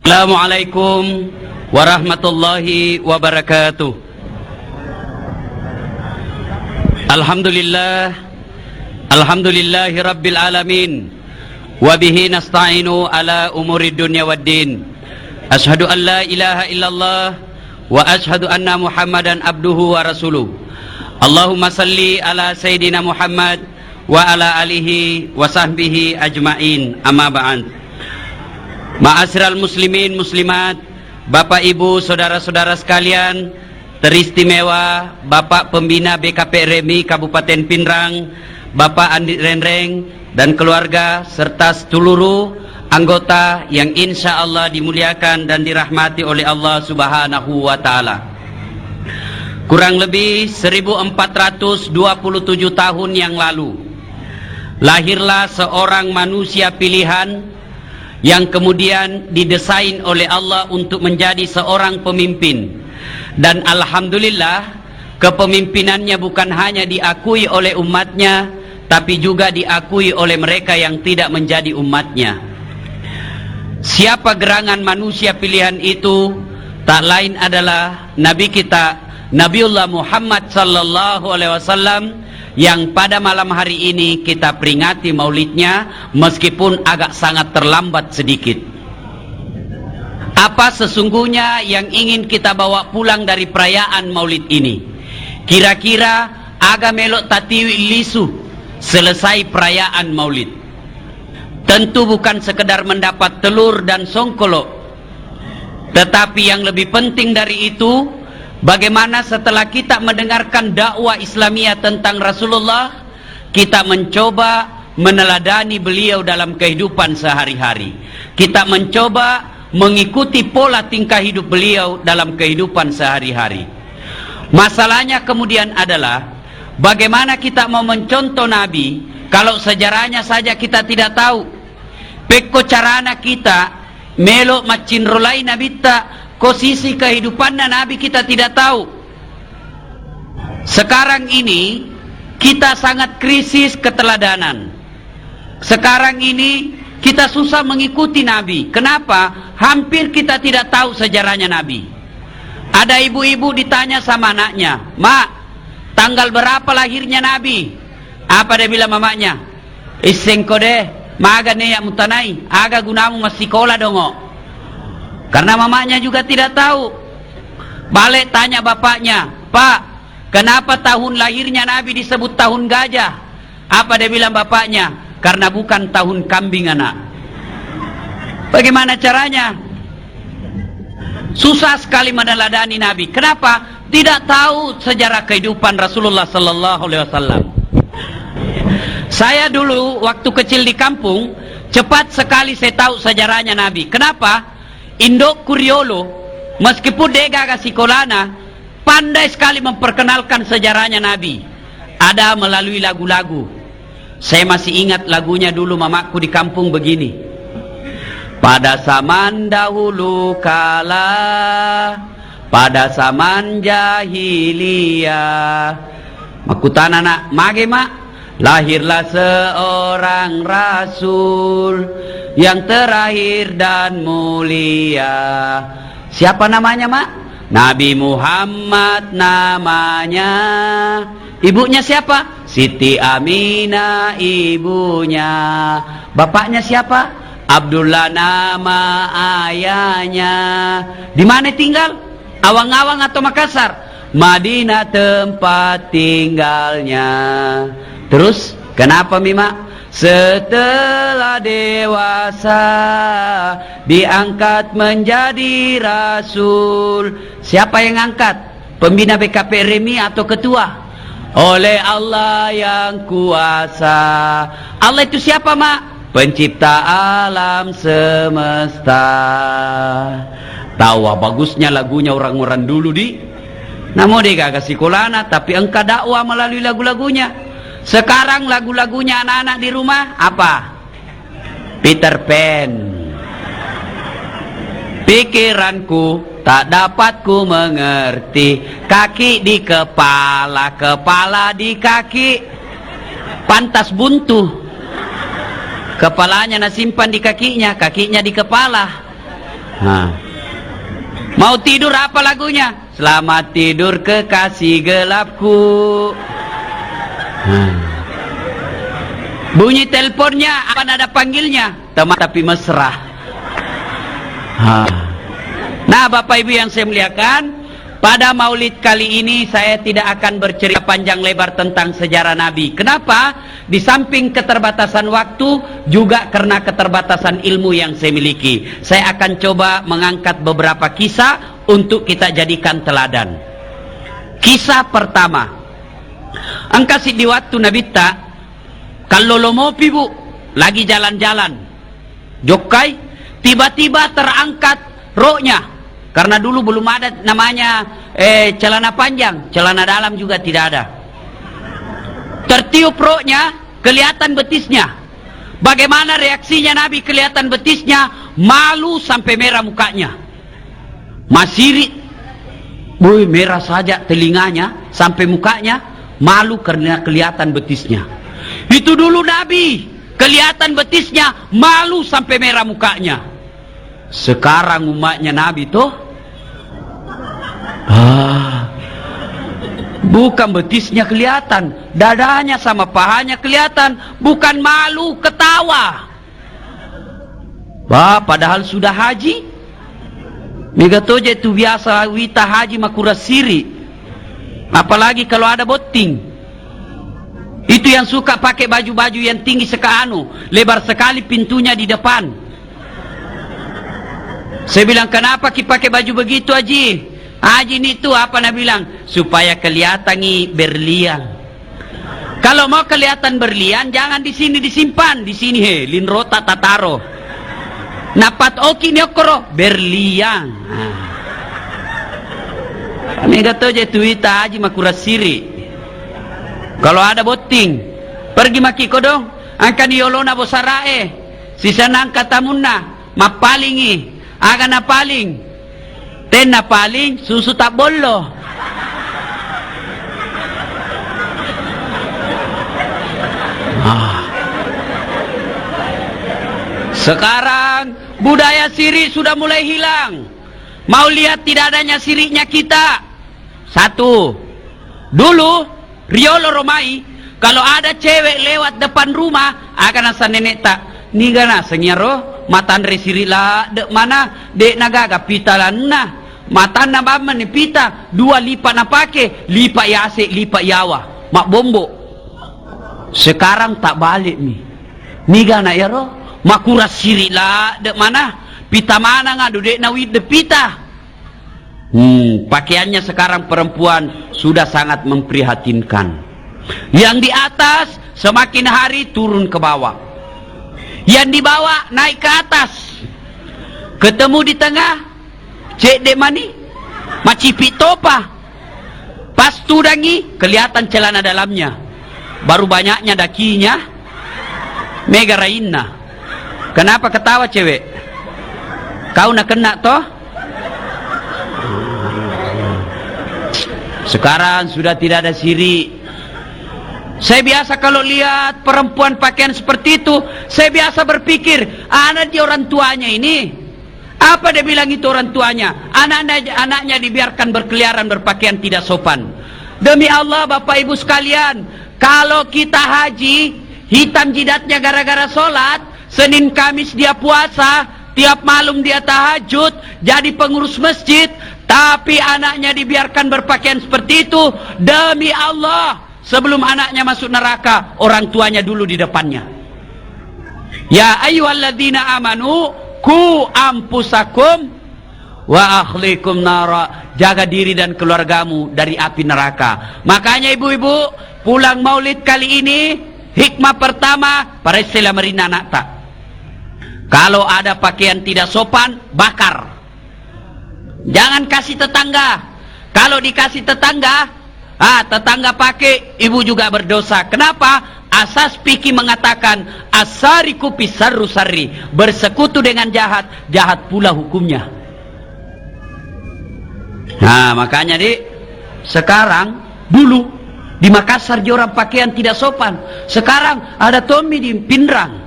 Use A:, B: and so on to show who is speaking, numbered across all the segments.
A: Assalamualaikum warahmatullahi wabarakatuh. Alhamdulillahi rabbil alamin. Wabihi nasta'inu ala umuri dunya waddin. Ashhadu an la ilaha illallah wa ashhadu anna muhammadan abduhu wa rasuluh. Allahumma salli ala sayyidina Muhammad wa ala alihi wa sahbihi ajma'in. Amma ba'd. Ma'asyiral muslimin muslimat, Bapak Ibu saudara-saudara sekalian, teristimewa Bapak Pembina BKP RMI Kabupaten Pindrang, Bapak Andi Renreng dan keluarga serta seluruh anggota yang insya Allah dimuliakan dan dirahmati oleh Allah Subhanahu wa Ta'ala. Kurang lebih 1427 tahun yang lalu lahirlah seorang manusia pilihan yang kemudian didesain oleh Allah untuk menjadi seorang pemimpin. Dan alhamdulillah kepemimpinannya bukan hanya diakui oleh umatnya, tapi juga diakui oleh mereka yang tidak menjadi umatnya. Siapa gerangan manusia pilihan itu? Tak lain adalah Nabi kita Nabiullah Muhammad sallallahu alaihi wasallam, yang pada malam hari ini kita peringati maulidnya, meskipun agak sangat terlambat sedikit. Apa sesungguhnya yang ingin kita bawa pulang dari perayaan maulid ini? Kira-kira aga melok tatiwi lisu selesai perayaan maulid. Tentu bukan sekedar mendapat telur dan songkolok, tetapi yang lebih penting dari itu, bagaimana setelah kita mendengarkan dakwah Islamiyah tentang Rasulullah, kita mencoba meneladani beliau dalam kehidupan sehari-hari. Kita mencoba mengikuti pola tingkah hidup beliau dalam kehidupan sehari-hari. Masalahnya kemudian adalah bagaimana kita mau mencontoh Nabi kalau sejarahnya saja kita tidak tahu. Pekko carana kita melok macinrolai Nabi tak, posisi kehidupannya Nabi kita tidak tahu. Sekarang ini kita sangat krisis keteladanan. Sekarang ini kita susah mengikuti Nabi. Kenapa? Hampir kita tidak tahu sejarahnya Nabi. Ada ibu-ibu ditanya sama anaknya, "Mak, tanggal berapa lahirnya Nabi?" Apa dia bilang mamanya? "Isengko deh, maga nih ya mutanai, aga gunamu masih sekolah dongo." Karena mamanya juga tidak tahu. Balik tanya bapaknya, "Pak, kenapa tahun lahirnya Nabi disebut tahun gajah?" Apa dia bilang bapaknya? "Karena bukan tahun kambing anak." Bagaimana caranya? Susah sekali meneladani Nabi. Kenapa? Tidak tahu sejarah kehidupan Rasulullah sallallahu alaihi wasallam. Saya dulu waktu kecil di kampung, cepat sekali saya tahu sejarahnya Nabi. Kenapa? Indok Kuriolo, meskipun dia gagah sikolana, pandai sekali memperkenalkan sejarahnya Nabi. Ada melalui lagu-lagu. Saya masih ingat lagunya dulu mamaku di kampung begini. Pada zaman dahulu kala, pada zaman jahiliyah, makutana nak mage mak, lahirlah seorang rasul yang terakhir dan mulia. Siapa namanya mak? Nabi Muhammad namanya. Ibunya siapa? Siti Aminah ibunya. Bapaknya siapa? Abdullah nama ayahnya. Di mana tinggal? Awang-Awang atau Makassar? Madinah tempat tinggalnya. Terus kenapa Mima? Setelah dewasa diangkat menjadi rasul. Siapa yang angkat? Pembina BKP RMI atau ketua? Oleh Allah yang kuasa. Allah itu siapa mak? Pencipta alam semesta. Tahu bagusnya lagunya orang-orang dulu di. Namun dia gak kasih kolana, tapi engkau dakwah melalui lagu-lagunya. Sekarang lagu-lagunya anak-anak di rumah apa? Peter Pan. Pikiranku tak dapat ku mengerti, kaki di kepala, kepala di kaki, pantas buntu. Kepalanya nasimpan di kakinya, kakinya di kepala. Mau tidur apa lagunya? Selamat tidur kekasih gelapku. Bunyi teleponnya, apa nada panggilnya? Teman tapi mesra. Nah, Bapak Ibu yang saya muliakan, pada maulid kali ini saya tidak akan bercerita panjang lebar tentang sejarah Nabi. Kenapa? Di samping keterbatasan waktu, juga karena keterbatasan ilmu yang saya miliki. Saya akan coba mengangkat beberapa kisah untuk kita jadikan teladan. Kisah pertama, angkasi di waktu Nabi tak, kalau lomopi bu, lagi jalan-jalan, jokai, tiba-tiba terangkat roknya. Karena dulu belum ada namanya celana panjang, celana dalam juga tidak ada. Tertiup roknya, kelihatan betisnya. Bagaimana reaksinya Nabi kelihatan betisnya? Malu sampai merah mukanya. Masiri, merah saja telinganya sampai mukanya, malu karena kelihatan betisnya. Itu dulu Nabi, kelihatan betisnya, malu sampai merah mukanya. Sekarang umatnya Nabi tuh, bukan betisnya kelihatan, dadanya sama pahanya kelihatan, bukan malu, ketawa. Padahal sudah haji. Megatoje itu biasa wita haji makura siri. Apalagi kalau ada boting. Itu yang suka pakai baju-baju yang tinggi sekanu, lebar sekali pintunya di depan. Saya bilang, kenapa ki pakai baju begitu Haji? Haji itu apa Nabi bilang? Supaya kelihatan berlian. Kalau mau kelihatan berlian, jangan di sini disimpan, di sini linrota tataro. Napat oki nyokoro berlian. Mega toje tuita Haji makura siri. Kalau ada boting, pergi maki kodong, angkan yolona bosarae, sisa nangka tamunna, mapalingi, aga na paling, ten na paling, susu tak bolo. Sekarang budaya siri sudah mulai hilang. Mau lihat tidak adanya siriknya kita? Satu, dulu Riolo Romai, kalau ada cewek lewat depan rumah, akan asa nenek tak, ni gana senyaro, matan resiri la, dek mana, dek nagaga pita lah nah, matan na baman ni pita, dua lipat na pake, lipat yase, lipat yawa, mak bombo. Sekarang tak balik ni, ni gana yaro, makura siri la, dek mana, pita mana ngadu, dek nawid de pita. Pakaiannya sekarang perempuan sudah sangat memprihatinkan. Yang di atas semakin hari turun ke bawah. Yang di bawah naik ke atas. Ketemu di tengah, cek dek mani, macipi topa. Pas tudangi, kelihatan celana dalamnya. Baru banyaknya dakinya, mega raina. Kenapa ketawa cewek? Kau nak kena toh? Sekarang sudah tidak ada siri. Saya biasa kalau lihat perempuan pakaian seperti itu, saya biasa berpikir, anak dia orang tuanya ini. Apa dia bilang itu orang tuanya? Anaknya dibiarkan berkeliaran berpakaian tidak sopan. Demi Allah Bapak Ibu sekalian, kalau kita haji, hitam jidatnya gara-gara sholat, Senin Kamis dia puasa, tiap malam dia tahajud, jadi pengurus masjid, tapi anaknya dibiarkan berpakaian seperti itu. Demi Allah, sebelum anaknya masuk neraka, orang tuanya dulu di depannya. Ya ayyuhalladzina amanu ku ampusakum wa akhlikum nara. Jaga diri dan keluargamu dari api neraka. Makanya ibu-ibu, pulang maulid kali ini, hikmah pertama, para istilah merina anak tak. Kalau ada pakaian tidak sopan, bakar. Jangan kasih tetangga. Kalau dikasih tetangga, tetangga pakai, ibu juga berdosa. Kenapa? Asas fikih mengatakan asariku pisarru sarri, bersekutu dengan jahat, jahat pula hukumnya. Nah, makanya sekarang, dulu di Makassar dia orang pakaian tidak sopan. Sekarang ada Tommy di Pindrang,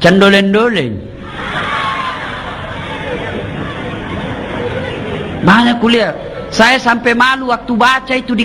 A: candolen-dolen. Banyak kuliah. Saya sampai malu waktu baca itu di